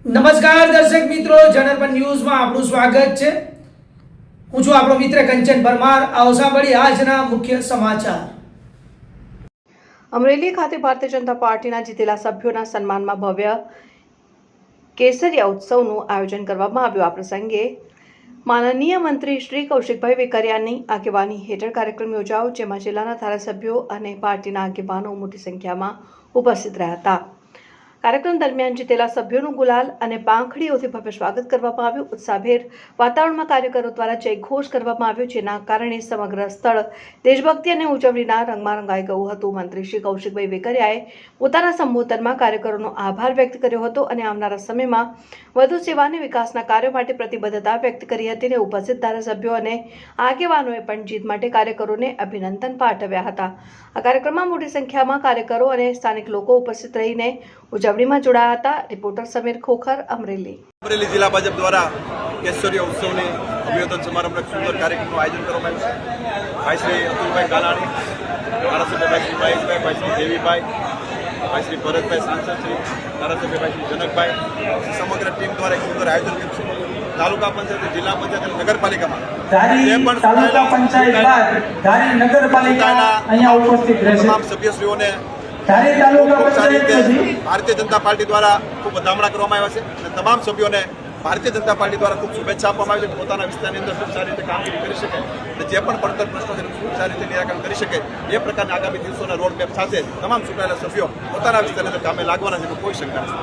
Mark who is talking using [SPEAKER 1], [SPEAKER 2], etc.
[SPEAKER 1] નમસ્કાર દર્શક મિત્રો, જનરપન ન્યૂઝમાં આપનું સ્વાગત છે। હું છું આપણો મિત્ર કંચન પરમાર। આવો સાંભળીએ આજના મુખ્ય સમાચાર।
[SPEAKER 2] અમરેલી ખાતે ભારતીય જનતા પાર્ટીના જીતેલા સભ્યોના સન્માનમાં ભવ્ય કેસરિયા ઉત્સવનું આયોજન કરવામાં આવ્યું। આ પ્રસંગે માનનીય મંત્રી શ્રી કૌશિકભાઈ વેકરિયાની આગેવાની હેઠળ કાર્યક્રમ યોજાયો, જેમાં જિલ્લાના ધારાસભ્યો અને પાર્ટીના આગેવાનો મોટી સંખ્યામાં ઉપસ્થિત રહ્યા હતા। કાર્યક્રમ દરમિયાન જીતેલા સભ્યોનું ગુલાલ અને પાંખડીઓથી ભવ્ય સ્વાગત કરવામાં આવ્યું। ઉત્સાહભેર વાતાવરણમાં કાર્યકરો દ્વારા જયઘોષ કરવામાં આવ્યો, જેના કારણે સમગ્ર સ્થળ દેશભક્તિ અને ઉજવણીના રંગમાં રંગાઈ ગયું હતું। મંત્રી શ્રી કૌશિકભાઈ વેકરિયાએ પોતાના સંબોધનમાં કાર્યકરોનો આભાર વ્યક્ત કર્યો હતો અને આવનારા સમયમાં વધુ સેવા અને વિકાસના કાર્યો માટે પ્રતિબદ્ધતા વ્યક્ત કરી હતી। અને ઉપસ્થિત ધારાસભ્યો અને આગેવાનોએ પણ જીત માટે કાર્યકરોને અભિનંદન પાઠવ્યા હતા। આ કાર્યક્રમમાં મોટી સંખ્યામાં કાર્યકરો અને સ્થાનિક લોકો ઉપસ્થિત રહીને ઉજવણીમાં જોડાયા હતા। રિપોર્ટર સમીર ખોખર, અમરેલી।
[SPEAKER 3] અમરેલી જિલ્લા ભાજપ દ્વારા કેસરિયા ઉત્સવની અભિવાદન સમારંભનું સુંદર કાર્યક્રમનું આયોજન કરવામાં આવ્યું છે। ભાઈ શ્રી અતુલભાઈ કાલાણી, ધારાસભ્ય ભાઈ શ્રી મહેશભાઈ, ભાઈ શ્રી દેવીભાઈ, ભાઈ શ્રી ભરતભાઈ, સાંસદ શ્રી ધારાસભ્ય ભાઈ શ્રી જનકભાઈ, સમગ્ર ટીમ દ્વારા એક સુંદર આયોજન કર્યું છે। તાલુકા પંચાયત, જિલ્લા પંચાયત અને નગરપાલિકામાં તમામ સભ્યશ્રીઓને ભારતીય જનતા પાર્ટી દ્વારા ખૂબ વધામણા કરવામાં આવ્યા છે અને તમામ સભ્યોને ભારતીય જનતા પાર્ટી દ્વારા ખૂબ શુભેચ્છા આપવામાં આવી છે કે પોતાના વિસ્તારની અંદર ખૂબ સારી રીતે કામગીરી કરી શકે અને જે પણ પડતર પ્રશ્નો છે ખૂબ સારી રીતે નિરાકરણ કરી શકે એ પ્રકારના આગામી દિવસોના રોડ મેપ સાથે તમામ ચૂંટાયેલા સભ્યો પોતાના વિસ્તારની અંદર કામે લાગવાના છે, કોઈ શંકા નથી।